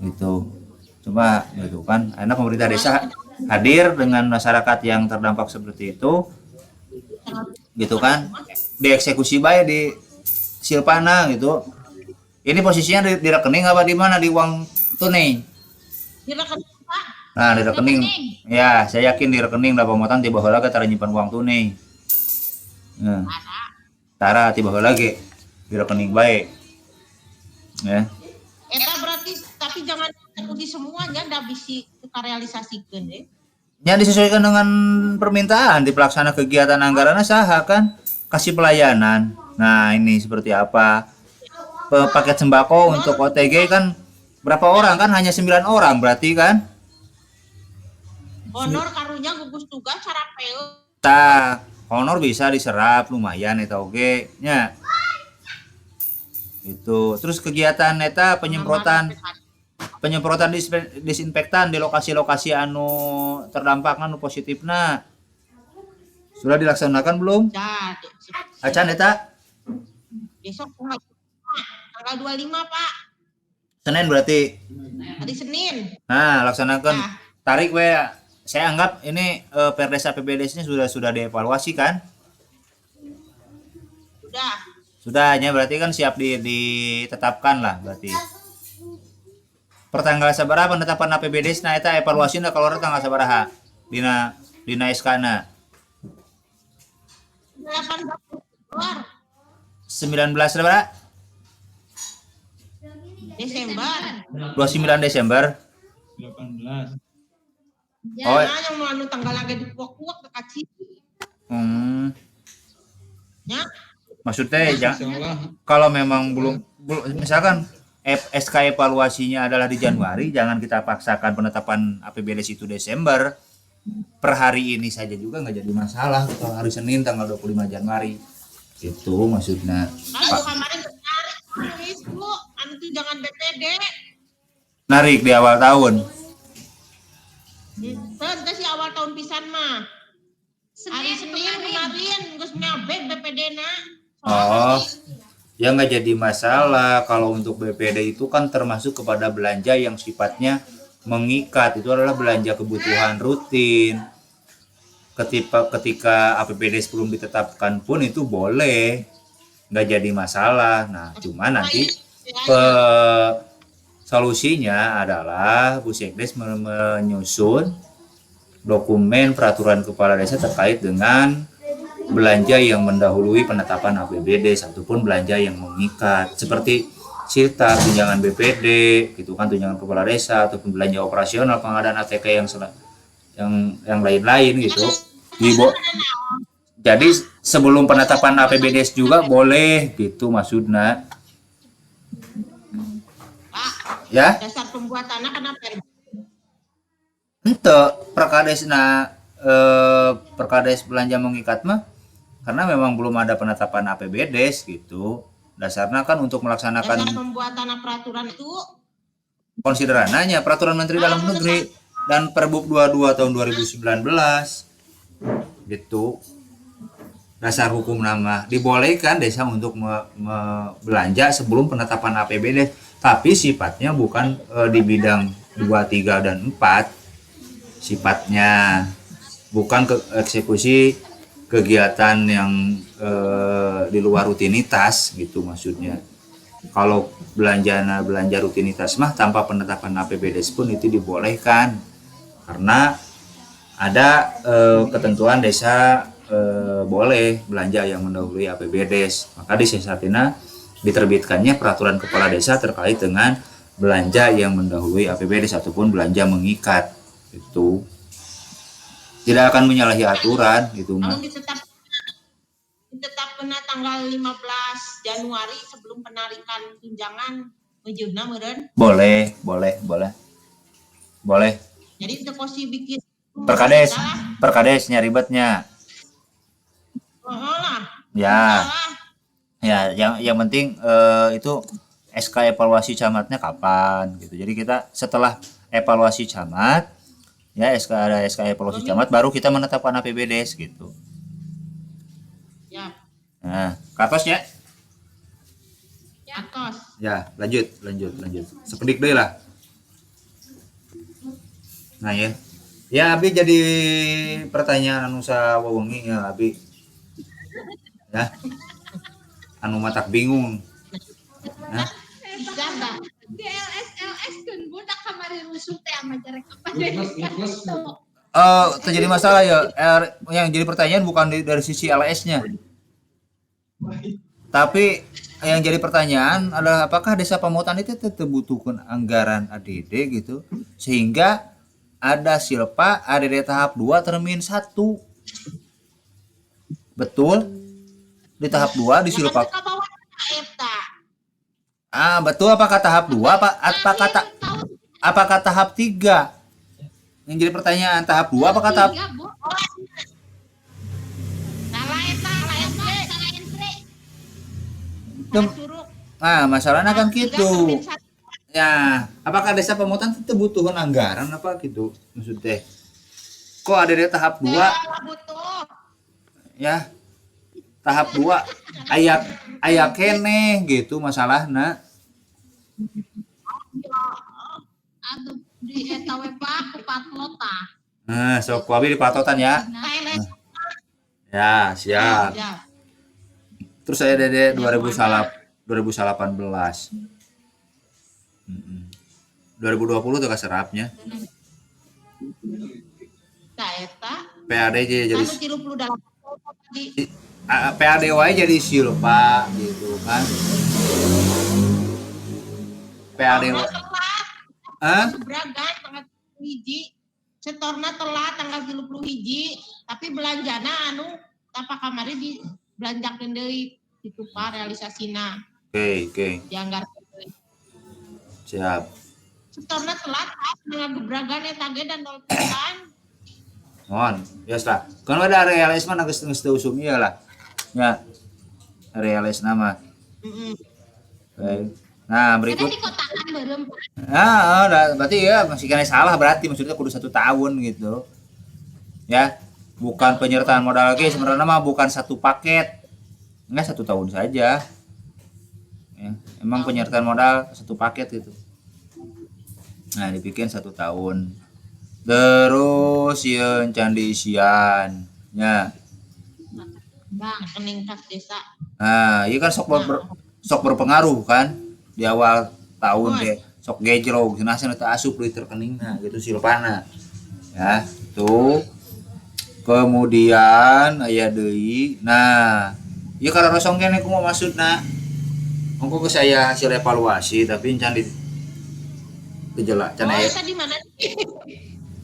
Gitu. Cuma gitu kan, enak pemerintah desa hadir dengan masyarakat yang terdampak seperti itu. Gitu kan. Dieksekusi bae di Silpana gitu. Ini posisinya di rekening apa di mana? Di uang tunai. Di rekening Pak. Nah, di rekening. Ya, saya yakin di rekening da Pamotan tiba heula ge tara nyimpen uang tunai. Nah, tara tiba heula ge di rekening bae. Ya. Eta berarti tapi jangan eksekusi semuanya ndak bisa kita realisasikan deh. Ya disesuaikan dengan permintaan di pelaksana kegiatan anggaran saha kan kasih pelayanan. Nah, ini seperti apa? Paket sembako untuk OTG kan berapa orang kan hanya 9 orang berarti kan? Honor karunya gugus tugas cara peu. Tah, honor bisa diserap lumayan eta oge nya. Itu. Terus kegiatan eta penyemprotan disinfektan di lokasi-lokasi anu terdampak anu positifna. Sudah dilaksanakan belum? Ya, Acan eta besok tanggal 25 Pak. Senin berarti. Hari Senin. Nah, laksanakan Nah. tarik we. Saya anggap ini Perdes APBDes-nya sudah dievaluasi kan? Sudah. Sudahnya berarti kan siap ditetapkan lah berarti. Pertanggal sabaraha penetapan APBDes nah eta evaluasina kalau tanggal sabaraha dina SK-na. 18 Desember. 19 sabaraha? Desember. 29 Desember. 18. Oh, Nah, yang mau anu tanggal lagi di kuak-kuak dekat situ. Ya. Maksudnya Insya Allah. kalau memang belum misalkan SK evaluasinya adalah di Januari, jangan kita paksakan penetapan APBDes itu Desember. Per hari ini saja juga nggak jadi masalah kalau hari Senin tanggal 25 Januari. Itu maksudnya. Kalau kemarin tertarik itu, anu tuh jangan BPD. Narik di awal tahun. Itu sih awal tahun pisan mah. Hari Senin kemarin geus nyabek BPD na. Oh, ya nggak jadi masalah kalau untuk BPD itu kan termasuk kepada belanja yang sifatnya mengikat. Itu adalah belanja kebutuhan rutin. Ketika APBD belum ditetapkan pun itu boleh, nggak jadi masalah. Nah, cuma nanti solusinya adalah Bu Sekdes menyusun dokumen peraturan kepala desa terkait dengan belanja yang mendahului penetapan APBD ataupun belanja yang mengikat seperti silta, tunjangan BPD, gitu kan, tunjangan kepala desa ataupun belanja operasional pengadaan ATK yang lain-lain gitu. Jadi sebelum penetapan APBD juga boleh gitu maksudnya. Ya? Dasar pembuatannya kenapa? Ente perkades belanja mengikat mah karena memang belum ada penetapan APBD gitu. Dasarnya kan untuk melaksanakan Dasar pembuatan peraturan itu konsiderananya peraturan Menteri Dalam Negeri dan Perbup 22 tahun 2019 gitu. Dasar hukum nama dibolehkan desa untuk belanja sebelum penetapan APBD, tapi sifatnya bukan di bidang 2, 3 dan 4. Sifatnya bukan eksekusi kegiatan yang di luar rutinitas gitu maksudnya. Kalau belanja rutinitas mah tanpa penetapan APBD pun itu dibolehkan karena ada ketentuan desa boleh belanja yang mendahului APBD. Maka di Sesatina diterbitkannya peraturan kepala desa terkait dengan belanja yang mendahului APBD ataupun belanja mengikat. Itu tidak akan menyalahi aturan gitu mah. kalau ditetapkan tanggal 15 Januari sebelum penarikan tunjangan wujudna meureun. Boleh. Jadi itu posisi bikin Perkades nyari ribetnya. lah. Ya. Ya, yang penting itu SK evaluasi camatnya kapan gitu. Jadi kita setelah evaluasi camat, ya ada SK evaluasi camat, baru kita menetapkan APBDes gitu. Ya, Nah, katosnya. atos. Ya, lanjut. Sepedik deh lah. Nah ya. Ya, Abi jadi pertanyaan anu sawewengi ya, Abi. Ya. Anu matak bingung. Nah, Bisa enggak? Di LS kan budak kemarin rusuh teh sama jarek apa deh. terjadi masalah ya. Yang jadi pertanyaan bukan dari sisi LS-nya. Tapi yang jadi pertanyaan adalah apakah desa Pamotan itu tetap butuhkan anggaran ADD gitu sehingga ada silpa ADD tahap 2 termin 1. Betul? Di tahap 2 di silpa. Jangan ke bawah eta. Betul, apakah tahap 2 apakah tahap 3? Yang jadi pertanyaan tahap 2 apakah tahap Tiga, Bu. Salah eta, salah ente. Salah entry. Salah suruh. Masalahnya kan Tiga gitu. termin satu. Ya, apakah desa Pamotan itu butuh anggaran apa gitu maksudnya? Kok ada di tahap 2 Salah butuh. ya? Tahap 2 ayak kene gitu masalahna. Aduh, di eta we Pak ku patlota. Nah, sok wabi di patotan ya. Thailand. Ya, siap. Ya. Terus saya dede 2018. 2020 tuh keserapnya. Nah, eta. PAD jadi Anu 38 tadi. PAD wae jadi silpa gitu kan. PAD wae. Bragan tanggal 1 setorna telat tanggal 31 tapi belanjana anu tapa kamari di belanjakeun deui kitu Pak realisasina Oke. dianggarkeun deui. Siap. Setorna telat tanggal gebragan eta ge dan 0 Mohon, biasa. Kan ada realis mah geus usum ieu lah. Ya. Realis nama. Oke. Nah, Ada berikut. di kotakan beureum. Berarti ya masih kena salah berarti maksudnya kudu 1 tahun gitu. Ya. Bukan penyertaan modal lagi sebenarnya mah bukan 1 paket. Enggak 1 tahun saja. Ya, emang penyertaan modal 1 paket itu. Nah, dibikin 1 tahun. Terus yeun can diisian. Ya. Bang rekening kas desa. Nah, iya kan sok berpengaruh kan di awal tahun Betul. deh. Sok gejrog, cenah teh asup duit rekeningna gitu silpana. Ya, itu. Kemudian aya deui. Nah, ieu karena rosong kene kumaha maksudna? Engko ke saya hasil evaluasi tapi can di gejala can aya Eta di mana?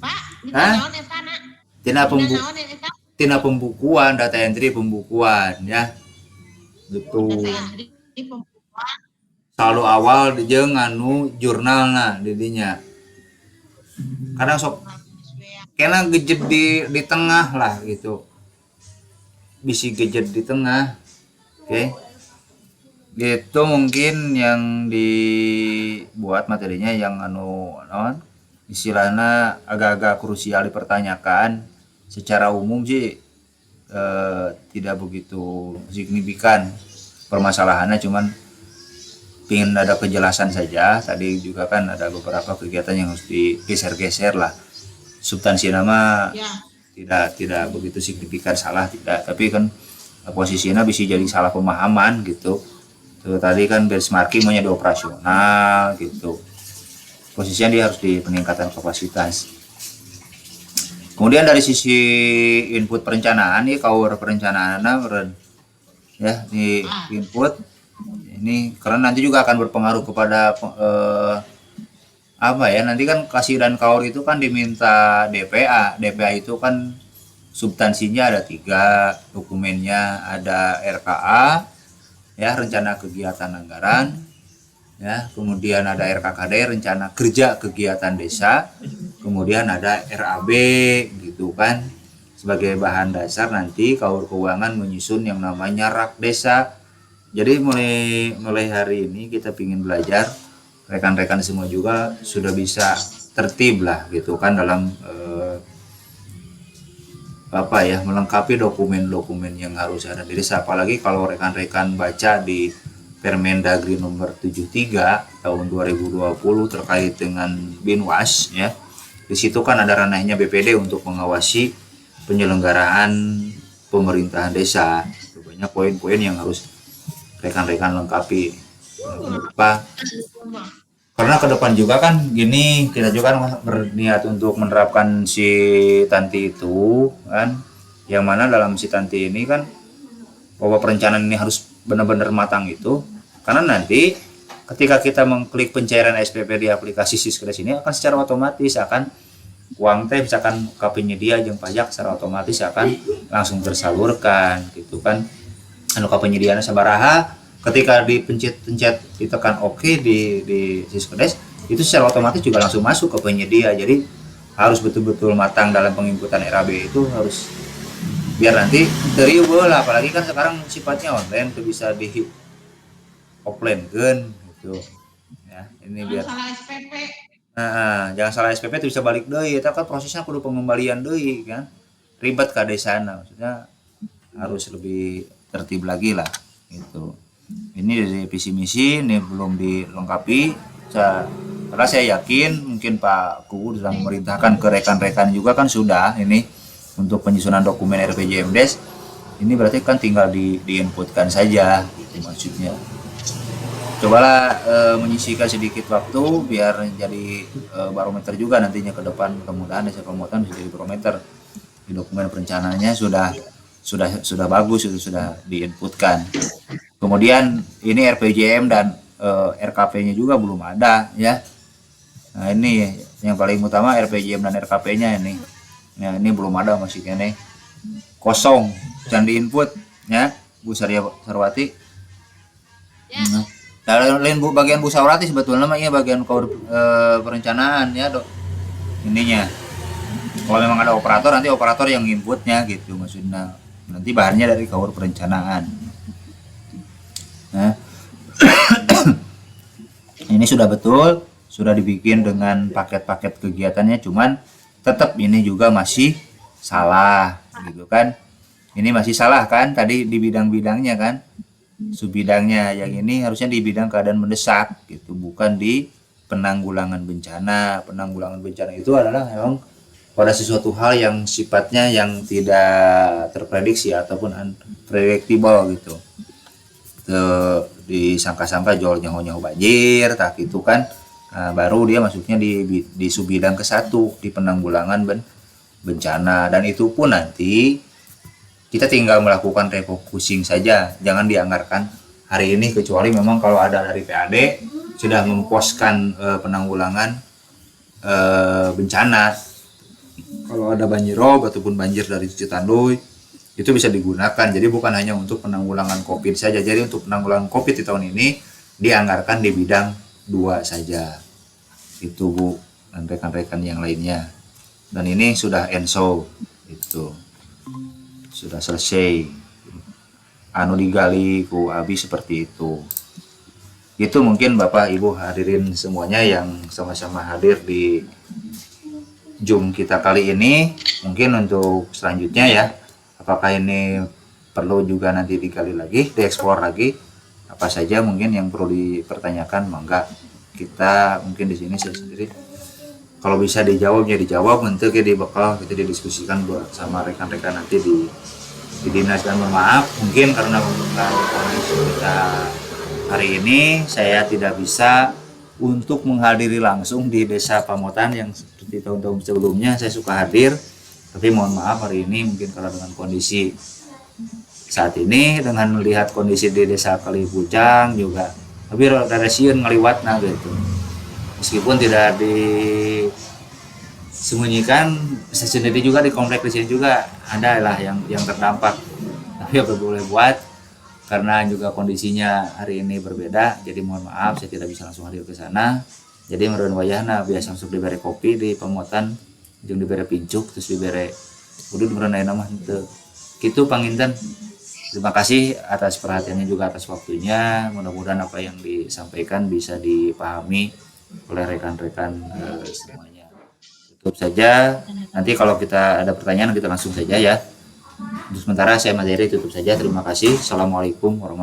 Pak, di Hah? naon eta na? tina Di naon eta? tina pembukuan, data entry pembukuan ya. Gitu. Di pembukuan. Selalu awal jeung anu jurnalna di dinya. Kadang sok kena gejet di tengah lah gitu. Bisi gejet di tengah. Oke. Gitu mungkin yang dibuat materinya yang anu non istilahnya agak-agak krusial dipertanyakan. Secara umum sih tidak begitu signifikan permasalahannya, cuman ingin ada kejelasan saja. Tadi juga kan ada beberapa kegiatan yang harus digeser-geser lah. Substansi nama Ya. tidak begitu signifikan salah tidak, tapi kan posisinya bisa jadi salah pemahaman gitu. Tuh, tadi kan benchmarking maunya di operasional gitu. Posisinya dia harus di peningkatan kapasitas. Kemudian dari sisi input perencanaan nih, kaur perencanaan ya di input ini karena nanti juga akan berpengaruh kepada apa ya, nanti kan kasih dan kaur itu kan diminta DPA itu kan substansinya ada 3 dokumennya, ada RKA ya, rencana kegiatan anggaran ya, kemudian ada RKKD rencana kerja kegiatan desa, kemudian ada RAB gitu kan sebagai bahan dasar nanti kaur keuangan menyusun yang namanya rak desa Jadi mulai hari ini kita ingin belajar, rekan-rekan semua juga sudah bisa tertib lah gitu kan dalam melengkapi dokumen-dokumen yang harus ada di desa. Apalagi kalau rekan-rekan baca di Permendagri nomor 73 tahun 2020 terkait dengan Binwas ya. Di situ kan ada ranahnya BPD untuk mengawasi penyelenggaraan pemerintahan desa. Banyak poin-poin yang harus rekan-rekan lengkapi. Kenapa? Karena ke depan juga kan gini, kita juga kan berniat untuk menerapkan si Tanti itu kan, yang mana dalam si Tanti ini kan bahwa perencanaan ini harus benar-benar matang itu, karena nanti ketika kita mengklik pencairan SPP di aplikasi Siskedes ini akan secara otomatis akan uang teh misalkan ke penyedia jeung pajak secara otomatis akan langsung tersalurkan gitu kan. Anu ka penyediaanna sabaraha, ketika dipencet ditekan oke di Siskedes itu secara otomatis juga langsung masuk ke penyedia. Jadi harus betul-betul matang dalam penginputan RAB itu, harus biar nanti teriubul, apalagi kan sekarang sifatnya online tuh bisa di offline kan gitu ya. Ini biar salah SPP. jangan salah SPP itu bisa balik deui, eta kan prosesnya kudu pengembalian deui kan. Ribet ka desana, maksudnya harus lebih tertib lagi lah gitu. Ini dari visi misi ini belum dilengkapi. Karena saya yakin mungkin Pak Kuwu sudah memerintahkan ke rekan-rekan juga kan sudah ini untuk penyusunan dokumen RPJMDes. Ini berarti kan tinggal diinputkan saja gitu maksudnya. Cobalah menyisihkan sedikit waktu biar jadi barometer juga nantinya ke depan, mudah-mudahan desa Pamotan bisa jadi barometer. Di dokumen perencanaannya sudah bagus, itu sudah diinputkan. Kemudian ini RPJM dan RKP-nya juga belum ada ya. Nah ini yang paling utama RPJM dan RKP-nya ini. Ya, ini belum ada, masih kene kosong, jangan diinput ya Bu Sarwati. Ya. Nah, lain Bu bagian Bu Sarwati sebetulnya namanya bagian perencanaan ya dok. Ininya kalau memang ada operator, nanti operator yang inputnya gitu maksudnya. Nanti bahannya dari kaur perencanaan. Nah, ini sudah betul, sudah dibikin dengan paket-paket kegiatannya, cuman tetap ini juga masih salah gitu kan. Ini masih salah kan tadi di bidang-bidangnya kan. Subbidangnya yang ini harusnya di bidang keadaan mendesak gitu, bukan di penanggulangan bencana. Penanggulangan bencana itu adalah memang pada sesuatu hal yang sifatnya yang tidak terprediksi ataupun unpredictable gitu. Disangka-sangka jual nyaho-nyaho banjir, tak gitu kan. Nah, baru dia masuknya di subbidang ke-1 di penanggulangan bencana, dan itu pun nanti kita tinggal melakukan refocusing saja, jangan dianggarkan hari ini, kecuali memang kalau ada dari PAD sudah memposkan penanggulangan bencana. Kalau ada banjirop ataupun banjir dari Citanduy itu bisa digunakan. Jadi bukan hanya untuk penanggulangan COVID saja. Jadi untuk penanggulangan COVID di tahun ini dianggarkan di bidang 2 saja. Itu Bu dan rekan-rekan yang lainnya. Dan ini sudah ENSO itu. Sudah selesai. Anu digali ku abi seperti itu. Itu mungkin Bapak Ibu hadirin semuanya yang sama-sama hadir di Zoom kita kali ini. Mungkin untuk selanjutnya ya, apakah ini perlu juga nanti digali lagi, dieksplor lagi, apa saja mungkin yang perlu dipertanyakan, mangga kita mungkin di sini saya sendiri kalau bisa dijawab ya dijawab, nanti di bakal kita didiskusikan buat sama rekan-rekan nanti di dinas. Dan maaf mungkin karena pembukaan kondisi kita hari ini saya tidak bisa untuk menghadiri langsung di Desa Pamotan yang seperti tahun-tahun sebelumnya saya suka hadir, tapi mohon maaf hari ini mungkin kalau dengan kondisi saat ini, dengan melihat kondisi di Desa Kalipucang juga tapi rada sieun ngaliwatna gitu, meskipun tidak disembunyikan, saya sendiri juga di komplek di sini juga ada lah yang terdampak, tapi apa boleh buat karena juga kondisinya hari ini berbeda, jadi mohon maaf saya tidak bisa langsung hadir ke sana. Jadi meureun wayahna biasa langsung dibere kopi di Pamotan jeung dibere pincuk terus dibere udud meureun ayeuna mah teu kitu panginten. Terima kasih atas perhatiannya juga atas waktunya. Mudah-mudahan apa yang disampaikan bisa dipahami oleh rekan-rekan semuanya. Tutup saja. Nanti kalau kita ada pertanyaan kita langsung saja ya. Untuk sementara saya materi tutup saja. Terima kasih. Assalamualaikum warahmatullahi wabarakatuh.